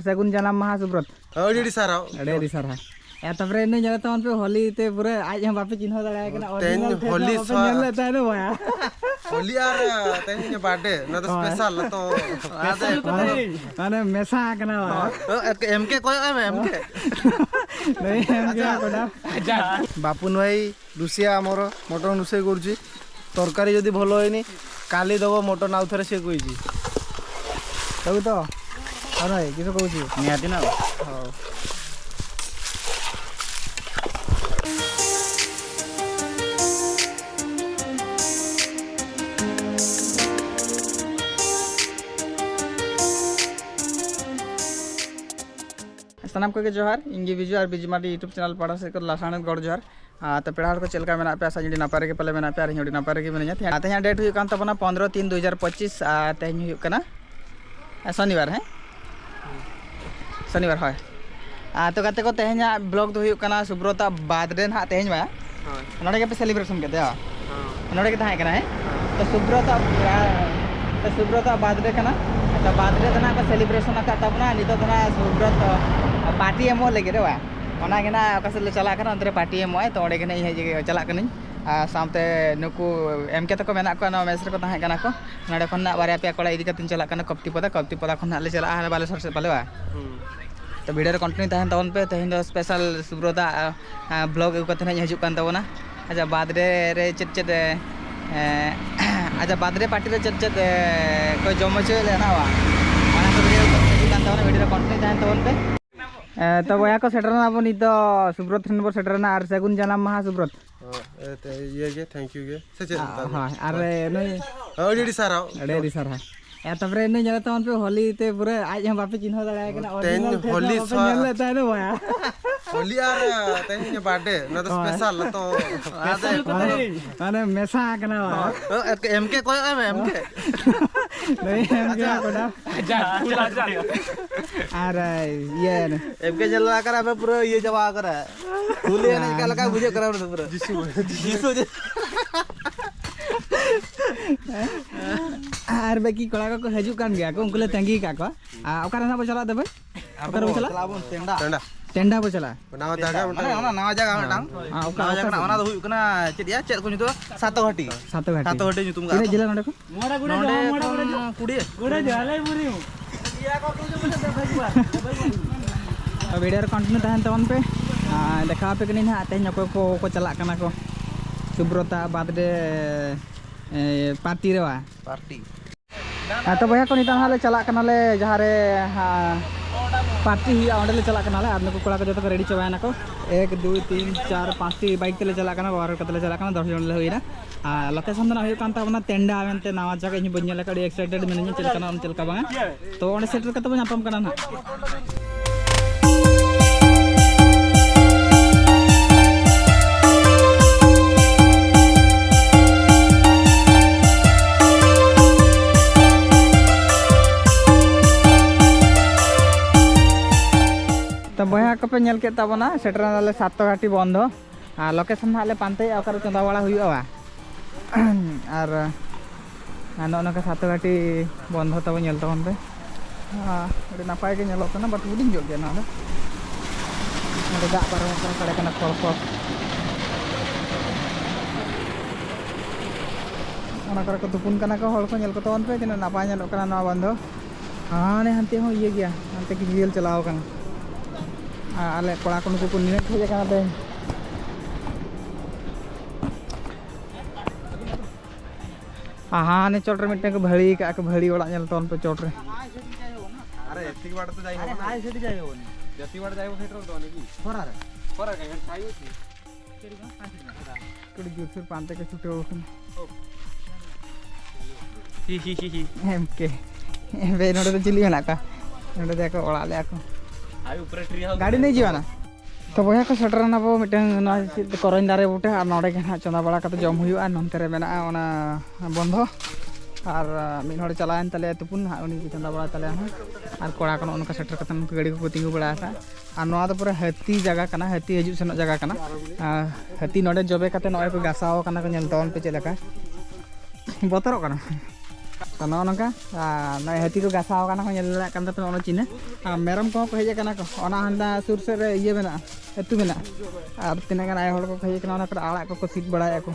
सगुन जन्म माह सुब्रत अड़ी साराव अड़ी सारा या तबरे इन जगह तवन पे होली ते पूरे आज हम वापस चिन्ह दाड़ा है तेन होली नेल लेता है भया होली आर तेन बर्थडे ना तो स्पेशल तो माने मेसा कना एमके कोय एमके नहीं एमके कोडा बापुन भाई रुसिया हमर मटन रुसे करछि तरकारी जदी भलो होइनी काली दबो मटन आउ थरे से कहिछि तब तो अरे किसो कहूछि नियाति ना हां सनाम को जोहार इंगी बिजु और बिजुमाटी यूट्यूब चैनल पढ़ा से लासाण गड़ जोहार तो पेड़ा को चलका मेना पे साजी नापारे के पले मेना पे और हिंडी नापारे के मेना तेज डेट हुई तबना 15/3/2025 तेज हुई शनिवार है शनिवार है तो गाते को तेज ब्लॉग तो हुई सुब्रता बर्थडे ना तेज मा नोड़े पे सेलिब्रेशन के नोड़े के है तो सुब्रता बर्थडे का तो बर्थडे तो ना सेलिब्रेशन तबना नित सुब्रत पार्टी एमो लगे रे से चला अंतरे पार्टी एमो तो अड़े चला सामते नुकू एमके तक मेना को मेस को तहकना को नडे खन बारे पे कड़ा इदी कतिन चला कप्तीपदा खन ले चला बालेश्वर से पाले तो वीडियो कंटिन्यू तहन तवन पे तेहन दो स्पेशल सुब्रता ब्लॉग कते हजुकान तबना अच्छा बर्थडे रे चेत चेत अच्छा बर्थडे पार्टी रे चेत चेत कोई जमचे लेना वा माने तो वीडियो कंटिन्यू तहन तवन पे तो बया को सेटरना अब नित सुब्रत नंबर सेटरना आर सगुन जन्म माह सुब्रत ये के थैंक यू के से हां अरे नहीं अड़ी सारा या तबरे इन जगह तवन पे होली ते पूरे आज हम वापस चिन्ह दाड़ा है तेन होली नेल लेता है भया होली आर तेन बर्थडे ना तो स्पेशल तो माने मेसा कना एमके कोय एमके नहीं एमके कोडा अरे ये एमके जला कर अब पूरा ये जवा कर होली ने का लगा बुझे करा पूरा जीसु आर बाकी कड़ा को हजु कान गया को उनके तंगी का को ओकर ना चला देबे ओकर चला टेंडा टेंडा बो चला नवा जगह नवा जगह मटांग नवा जगह ना तो हुई कना चेदिया चेद को नितो सातो घाटी नुतुम का जिला नडे को मोड़ा कुड़ी जाले पुरी या को वीडियो कंटिन्यू तहन तवन पे देखा पे कनी ना तेज को चला कना को सुब्रता बर्थडे पार्टी रे पार्टी तो भैया को निता हाले चला कना ले जहाँ रे पार्टी हुई ऑर्डर चला कना ले आदमी को कोड़ा को जो रेडी चबायना को 1 2 3 4 5 टी बाइक तेले चला कना बार कतले चला कना 10 जन ले हुई ना लोकेशन दना हुई कांता बना तेंडा मेनते नावा जगह इन बन्या लेका एक्साइटेड मिनिया चल कना चलका बांगा तो ओने सेटर कत बन आपम कना ना तो बया को पे नेल के तबना सेटर नाले सातो घाटी बंद लोकेशन हाले पांते ओकर चंदा वाला हुआ और नोना का सातो घाटी बंद तब नेल तबन पे अरे नपाय के नेलो कना बट हुडिंग जो के ना अरे दा पर कड़े कना खल खल ओना कर को तुपुन कना को हल को नेल को तबन पे कि नपाय नेलो कना ना बंद हां ने हंते हो ये गया हंते की रियल चलाओ कना आले कोड़ा को नुकु निने थे जगह पे ने चोट रे मिटने को भड़ी का भड़ी ओड़ा नेल तोन पे चोट रे अरे एतिक बाड़ तो जाई हो अरे हाय सेठी जाई हो जति बाड़ जाई हो सेटर तो नहीं फरा का खाई होती कड़ी दूर से पांते के छुटे ओखन ही एमके बे नोडे तो चिली ना का नोडे देखो ओड़ा ले को गाड़ी नहीं जीवाना तो बया को सेटर ना बो मिटन ना करन दारे बुटे और नोडे के चंदा बड़ा कते जम हुआ नंते रे मेना ओना बंध और मिन हड़ चलान तले तुपुन उनी चंदा बड़ा तले और कोड़ा को उनका सेटर कतन गाड़ी को तिंगु बड़ा था और नोआ तो पूरा हाथी जगह कना हाथी हजू सेन जगह कना हाथी नोडे जबे कते नोय को गासाओ कना को नेल तवन पे चलेका बतरो कना तो नौका ना हाथी को गासाव चिन्ह मेरम को हजना को हाना सुर सेर ये मेना अतु मेना और तीना गान आय को हजना आड़ा को सीट बड़ा को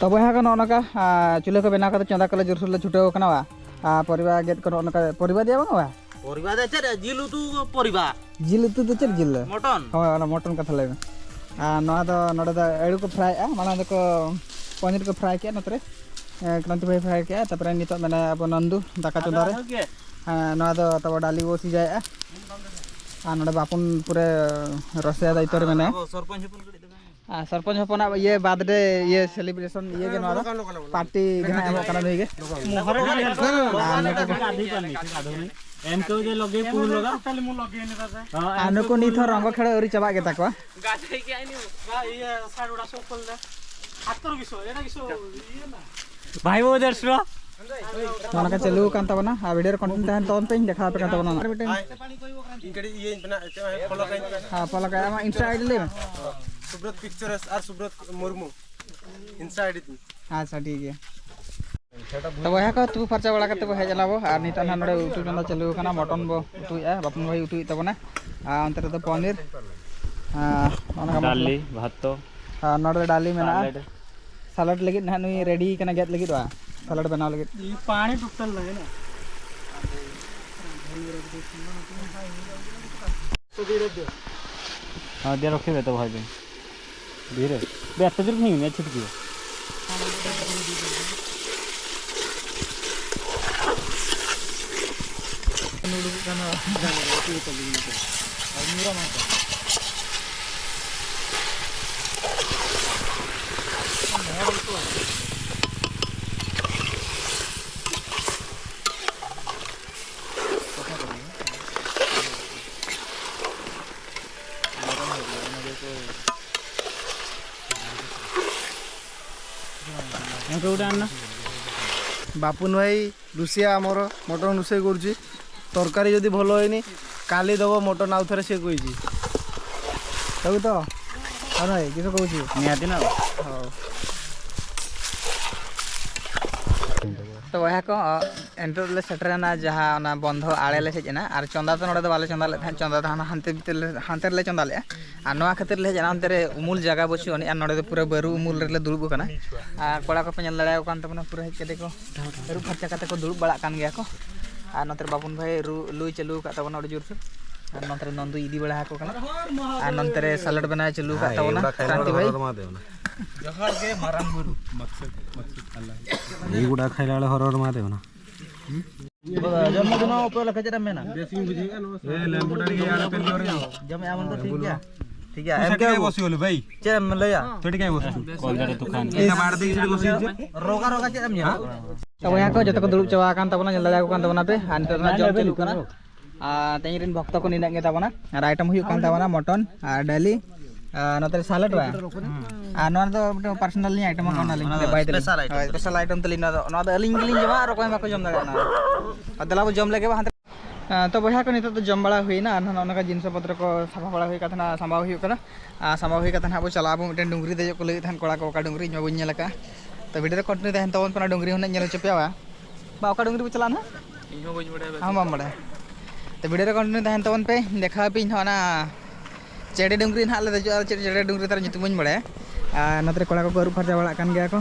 तो बहा को नौका चूल्हे को बनाव कर चंदा को जोरसोर छुटाव परिवा गेद को परिवा दिया बांगा परिवा दे चेर जिल उतु परिवा जिल उतु दो चेर जिल मटन हाँ मटन कथा लगे एड़ू को फ्राई माना को पनीर को फ्राई किया नतरे क्रांति भाई फ्राई किया तब नित मैंने अब नंदू दाका चंदा तब डाली वो सीजाए ना बापुन पूरे रसिया दायित्व मैंने सरपंच हपन ये बर्थडे ये सेलिब्रेशन ये पार्टी नुकु नित रंग खेल उरी चाबा गेता को भाई वो दर्शो ननका चलू कान तबना आ वीडियो कंटेंट तहन तोन पे देखा पे कान तबना हां फॉलो का मा इंस्टा आईडी ले सुब्रत पिक्चर्स और सुब्रत मुर्मू इंस्टा आईडी अच्छा ठीक है तो वह को तू फर्चा बड़ा करते हेज लाबो और निता ना नडे उतु चंदा चलू कना मटन बो उतुया बापन भाई उतु तबना अंतर तो पनीर डाली भात नडे डाली मेना सलाड लगी ना नुई रेडी कना गेट लगी वा सलाड बनाव लगी ये पानी टोटल लगे ना तो धीरे दे हां दे रखे तो भाई धीरे बे तो जरूर नहीं है छिटकी नूडल्स कना जाने तो लगी और मीरा मा बापुन भाई रुषिया आमर मटन रोषे कर तरकारी जदि भल होनी काली दब मटन आउ थे सी कही तब तो हाँ भाई किस कहूँ निहाती ना तो वह को एंटर सेटरना जहाँ बंध आड़े सेजना और चंदा तो नोड़े बाले चंदा ले चंदा तो हानते हानते ले चंदा ले नवा खातिर ले जना अंतरे उमूल जगह बची और नोड़े तो पूरा बरू उमूल रे दुड़ब कना कड़ा को पे लड़ा पूरा हेज के रू फर्चा करते को दुड़ब बड़ा कान गया को और नोते बापुन भाई लुई चालू का जोर से और नोते नंदू इदी बड़ा को कना और नोते सलाड बना चालू का क्रांति भाई जहर के माराम गुरु मकसद अल्लाह ये गुड़ा खाइला वाला हरहर महादेव ना जन्मदिन ऊपर लखा जरा में ना देसी बुझेगा ना ए लेंबुटा के यार पे जोर जम आमन तो ठीक है एम के बसी होले भाई चेम लया थोड़ी काय बसु कॉल जरा दुकान इना बाड़ दे बसी रोगा रोगा चेम न्या तो यहाँ को जत को दुड़ब चावा कान तबना लड़ा को कान तबना पे हानते ना जम चलू कना तेरिन भक्त को निना गे तबना और आइटम हुई कान तबना मटन और डाली नोते सलाड बा तो पर्सनल आइटम स्पेशल आइटम तो अलिंग गिलिंग जमा और कोई बाको जम दाड़ा दला जम लगे तो बहा को नित तो जम बड़ा हुईना ना जिनस पत्र को साफा बड़ा हुई कथा सामाव हुई कना सामाव हुई कथा अब चलाबो मिटन डुंगरी देजो को लगे थान कोड़ा को डुंगरी इन बन नेलका तो वीडियो कंटिन्यू तहन तबन पना डुंगरी होना नेल चपेवा बा ओका डुंगरी चला ना इन बन बड़ा हां बाम बड़ा तो वीडियो कंटिन्यू तहन तबन पे देखा पे ना चेड़े डुंगरी ना ले देजो चेड़े डुंगरी तार nyutum बन बड़ा नतरे कोड़ा को गरु फरजा बड़ा कान गया को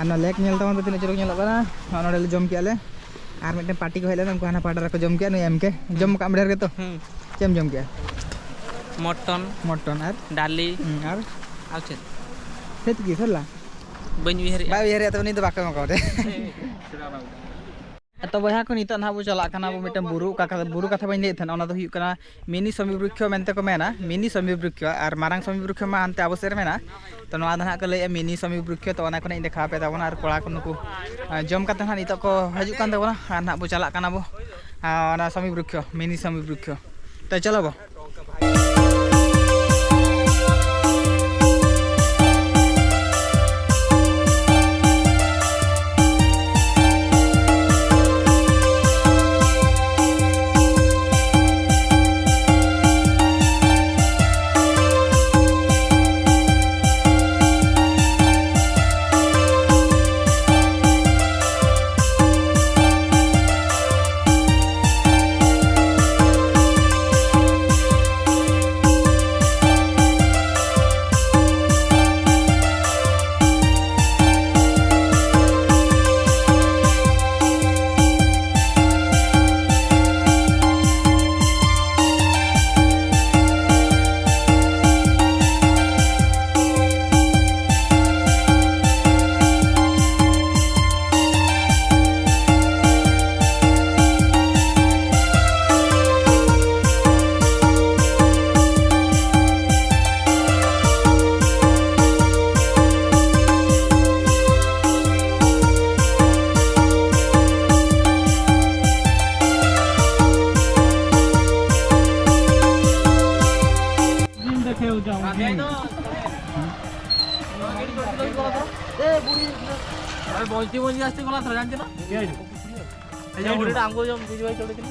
आना लेक नेल तबन तो तीन चुरुक नेल बना नोडे जम कियाले और मिटन पार्टी को हेले उनको हाना पाटा को जम किया एम के जम का मेडर के तो चेम जम किया मटन मटन और डाली और आछे सेत की सरला बन विहर बा विहर तो नी तो बाका मका दे तो बहा को नित ना बो चला कना बो मिटन बुरु कथा बन ले थना तो हुई कना मिनी समी वृक्ष मेनते को मेना मिनी समी वृक्ष और मारांग समी वृक्ष मा अंते अवसर मेना तो नवा दना को ले मिनी समी वृक्ष तो ना को देखा पे तबना और कोड़ा को नुकु जम कते ना नित को हजु कान तबना और ना बो चला कना बो ना समी वृक्ष मिनी समी वृक्ष तो चलो बो अरे बंची बंची आस्ते गला थरा जानते ना এই যে উড়িটা আমগো যে বিজ ভাই চড়ে দিল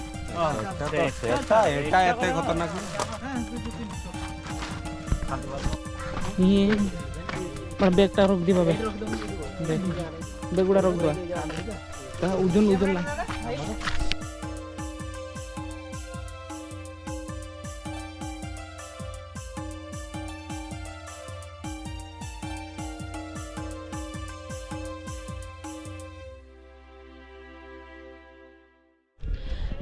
এটা এত খতরনাক ये पर बैगटा रोक दी बाबे बैग गुड़ा रोक दो ता उजन उजन ला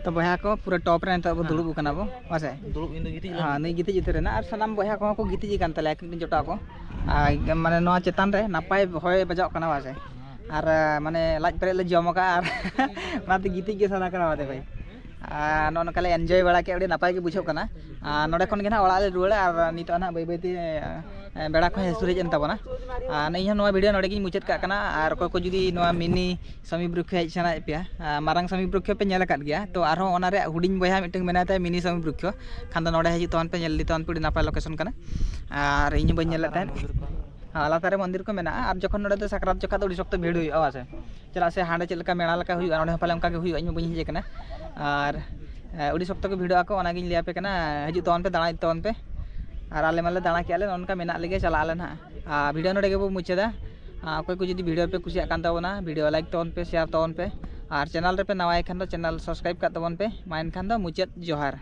तो बया को पूरा टॉप रे तो दुड़ुब कना बो वासे दुड़ुब इन गिती हाँ नहीं गीते जिते रे ना और सनाम बया को गीते जी कान तले एक दिन जोटा को माने नो चेतान रे नापाय होय बजाव कना वासे और माने लाज पेरे ले जम का और नाते गीते गे साना कना वाते भाई नो नकाले एन्जॉय बड़ा के अड़ी नापाय के बुझो कना नोडे खन गे ना ओड़ा ले रुवाड़े और नितो ना बाय बाय ते बेड़ा को हेसुरेज एन ताबना नहीं नो वीडियो नोडे गिन मुचाद का कना और को को जुदी नो मिनी समी वृक्ष हेज सना पे मारंग समी वृक्ष पे नेल काट गया तो आरो ओना रे हुडिंग बया मिटंग मेनाते मिनी समी वृक्ष खान दो नोडे हेज तोन पे नेल दितोन पुडी नापाय लोकेशन कना और इन बन नेल तहन लातारे मंदिर को मेना और जखन नोडे तो सकरात जखा तो सख्त भीड़ हुई आसे चला से हांडे चलका मेला लका हुई नोडे पाले उनका के हुई इन बन हेज कना और उड़ी सख्त को भीड़ आको ओना गिन लिया पे कना हेजु तोन पे दाणा तोन पे और आले माले दाणा के आले उनका मेना लेगे चला आले ना वीडियो नोडे के बो मुचादा कोई को जुदी वीडियो पे कुसिया कान ताबोना वीडियो लाइक तोन पे शेयर तोन पे और चैनल रे पे नवाय खान दो चैनल सब्सक्राइब का तबन पे माइन खान दो मुचाद जोहार।